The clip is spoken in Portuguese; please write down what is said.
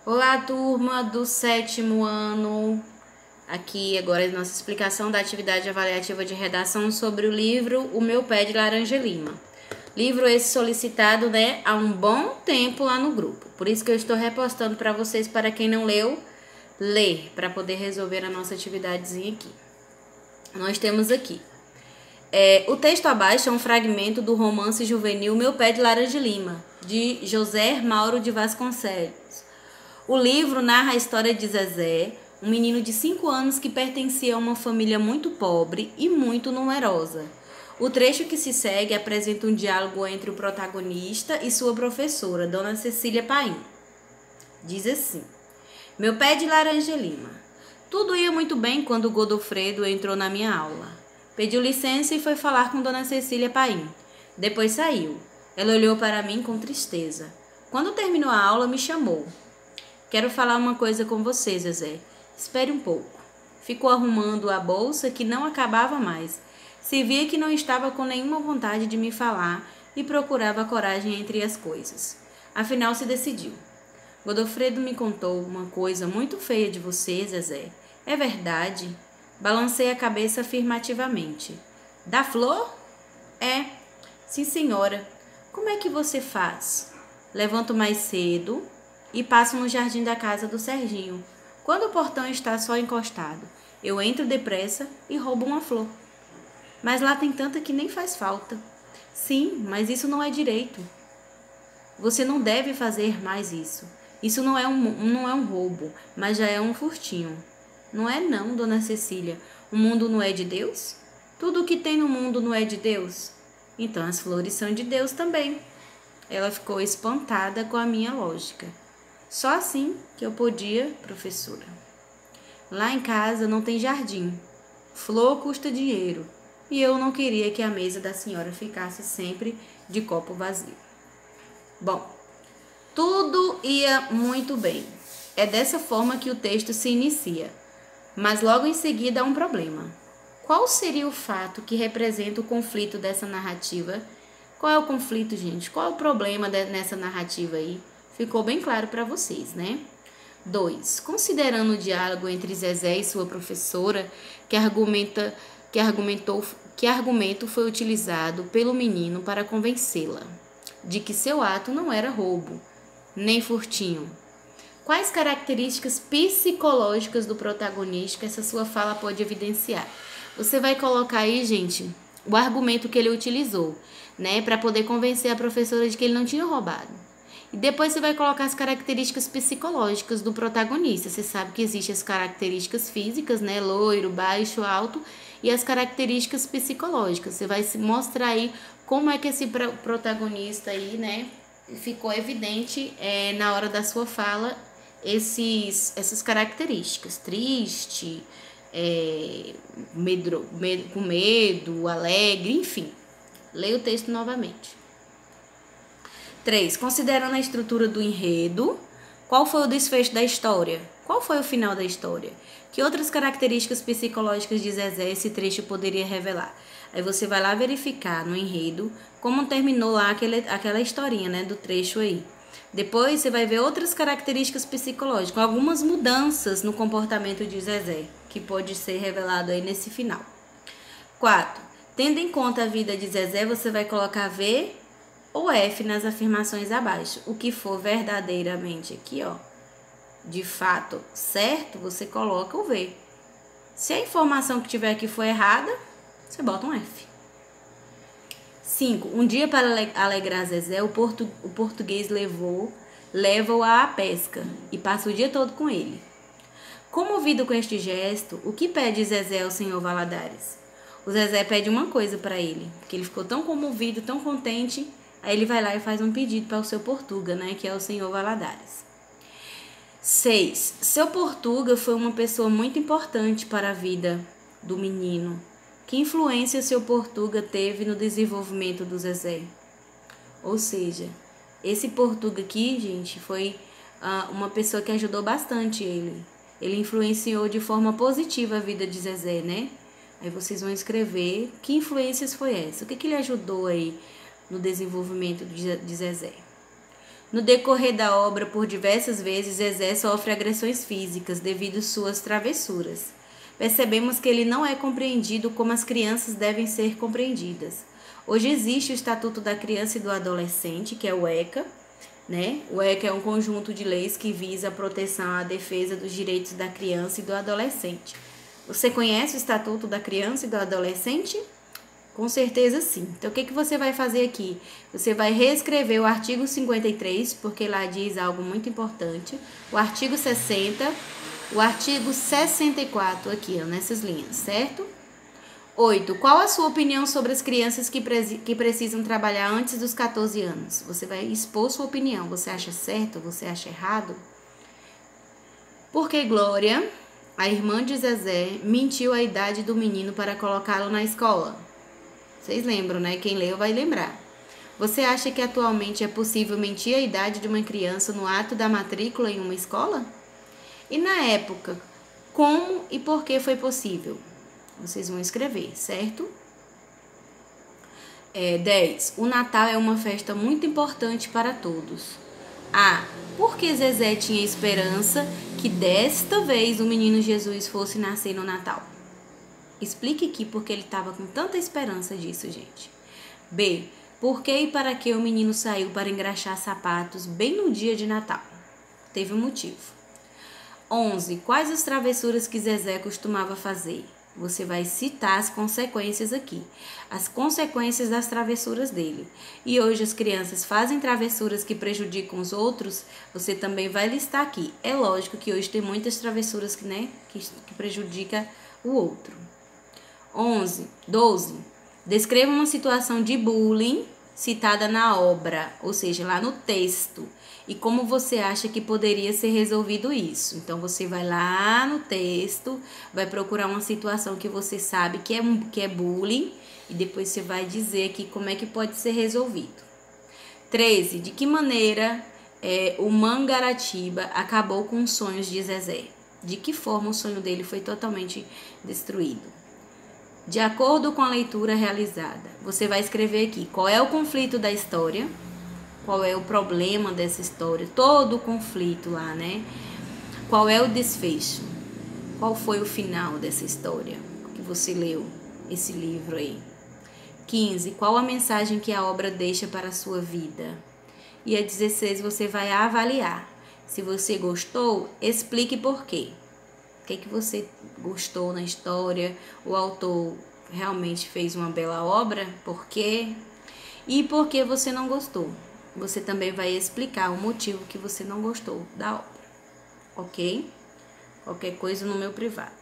Olá, turma do sétimo ano. Aqui agora a nossa explicação da atividade avaliativa de redação sobre o livro O Meu Pé de Laranja Lima. Livro esse solicitado, há um bom tempo lá no grupo. Por isso que eu estou repostando para vocês, para quem não leu, ler, para poder resolver a nossa atividadezinha aqui. Nós temos aqui. O texto abaixo é um fragmento do romance juvenil Meu Pé de Laranja Lima, de José Mauro de Vasconcelos. O livro narra a história de Zezé, um menino de 5 anos que pertencia a uma família muito pobre e muito numerosa. O trecho que se segue apresenta um diálogo entre o protagonista e sua professora, Dona Cecília Paim. Diz assim: Meu pé de laranja lima. Tudo ia muito bem quando Godofredo entrou na minha aula. Pediu licença e foi falar com Dona Cecília Paim. Depois saiu. Ela olhou para mim com tristeza. Quando terminou a aula, me chamou. Quero falar uma coisa com você, Zezé. Espere um pouco. Ficou arrumando a bolsa que não acabava mais. Se via que não estava com nenhuma vontade de me falar e procurava coragem entre as coisas. Afinal, se decidiu. Godofredo me contou uma coisa muito feia de você, Zezé. É verdade? Balancei a cabeça afirmativamente. Da flor? É. Sim, senhora. Como é que você faz? Levanto mais cedo e passo no jardim da casa do Serginho. Quando o portão está só encostado, eu entro depressa e roubo uma flor. Mas lá tem tanta que nem faz falta. Sim, mas isso não é direito. Você não deve fazer mais isso. Isso não é um roubo, mas já é um furtinho. Não é não, Dona Cecília. O mundo não é de Deus? Tudo o que tem no mundo não é de Deus? Então as flores são de Deus também. Ela ficou espantada com a minha lógica. Só assim que eu podia, professora. Lá em casa não tem jardim. Flor custa dinheiro. E eu não queria que a mesa da senhora ficasse sempre de copo vazio. Bom, tudo ia muito bem. É dessa forma que o texto se inicia. Mas logo em seguida há um problema. Qual seria o fato que representa o conflito dessa narrativa? Qual é o conflito, gente? Qual é o problema nessa narrativa aí? Ficou bem claro para vocês, né? 2. Considerando o diálogo entre Zezé e sua professora, que argumento foi utilizado pelo menino para convencê-la de que seu ato não era roubo, nem furtinho. Quais características psicológicas do protagonista essa sua fala pode evidenciar? Você vai colocar aí, gente, o argumento que ele utilizou, né, para poder convencer a professora de que ele não tinha roubado. E depois você vai colocar as características psicológicas do protagonista. Você sabe que existem as características físicas, né? Loiro, baixo, alto, e as características psicológicas. Você vai mostrar aí como é que esse protagonista aí, né, ficou evidente na hora da sua fala essas características. Triste, com medo, alegre, enfim. Leia o texto novamente. 3. Considerando a estrutura do enredo, qual foi o desfecho da história? Qual foi o final da história? Que outras características psicológicas de Zezé esse trecho poderia revelar? Aí você vai lá verificar no enredo como terminou lá aquela historinha, né, do trecho aí. Depois você vai ver outras características psicológicas, algumas mudanças no comportamento de Zezé, que pode ser revelado aí nesse final. 4. Tendo em conta a vida de Zezé, você vai colocar V ou F nas afirmações abaixo. O que for verdadeiramente aqui, ó, de fato certo, você coloca o V. Se a informação que tiver aqui for errada, você bota um F. 5. Um dia para alegrar Zezé, o português leva-o à pesca e passa o dia todo com ele. Comovido com este gesto, o que pede Zezé ao senhor Valadares? O Zezé pede uma coisa para ele, porque ele ficou tão comovido, tão contente. Aí ele vai lá e faz um pedido para o seu Portuga, né, que é o senhor Valadares. 6. Seu Portuga foi uma pessoa muito importante para a vida do menino. Que influência seu Portuga teve no desenvolvimento do Zezé? Ou seja, esse Portuga aqui, gente, foi uma pessoa que ajudou bastante ele. Ele influenciou de forma positiva a vida de Zezé, né? Aí vocês vão escrever que influências foi essa, o que ele ajudou aí no desenvolvimento de Zezé. No decorrer da obra, por diversas vezes, Zezé sofre agressões físicas devido às suas travessuras. Percebemos que ele não é compreendido como as crianças devem ser compreendidas. Hoje existe o Estatuto da Criança e do Adolescente, que é o ECA, né? O ECA é um conjunto de leis que visa a proteção à defesa dos direitos da criança e do adolescente. Você conhece o Estatuto da Criança e do Adolescente? Com certeza sim. Então, o que você vai fazer aqui? Você vai reescrever o artigo 53, porque lá diz algo muito importante. O artigo 60, o artigo 64 aqui, ó, nessas linhas, certo? 8. Qual a sua opinião sobre as crianças que precisam trabalhar antes dos 14 anos? Você vai expor sua opinião. Você acha certo? Você acha errado? Porque Glória, a irmã de Zezé, mentiu a idade do menino para colocá-lo na escola. Vocês lembram, né? Quem leu vai lembrar. Você acha que atualmente é possível mentir a idade de uma criança no ato da matrícula em uma escola? E na época, como e por que foi possível? Vocês vão escrever, certo? 10. O Natal é uma festa muito importante para todos. A. Por que Zezé tinha esperança que desta vez o menino Jesus fosse nascer no Natal? Explique aqui porque ele estava com tanta esperança disso, gente. B. Por que e para que o menino saiu para engraxar sapatos bem no dia de Natal? Teve um motivo. 11. Quais as travessuras que Zezé costumava fazer? Você vai citar as consequências aqui. As consequências das travessuras dele. E hoje as crianças fazem travessuras que prejudicam os outros, você também vai listar aqui. É lógico que hoje tem muitas travessuras que prejudicam o outro. 12. Descreva uma situação de bullying citada na obra, ou seja, lá no texto, e como você acha que poderia ser resolvido isso. Então, você vai lá no texto, vai procurar uma situação que você sabe que é bullying, e depois você vai dizer aqui como é que pode ser resolvido. 13. De que maneira o Mangaratiba acabou com os sonhos de Zezé? De que forma o sonho dele foi totalmente destruído? De acordo com a leitura realizada, você vai escrever aqui qual é o conflito da história, qual é o problema dessa história, todo o conflito lá, né? Qual é o desfecho? Qual foi o final dessa história que você leu, esse livro aí? 15. Qual a mensagem que a obra deixa para a sua vida? E a 16, você vai avaliar. Se você gostou, explique por quê. O que você gostou na história? O autor realmente fez uma bela obra? Por quê? E por que você não gostou? Você também vai explicar o motivo que você não gostou da obra, ok? Qualquer coisa no meu privado.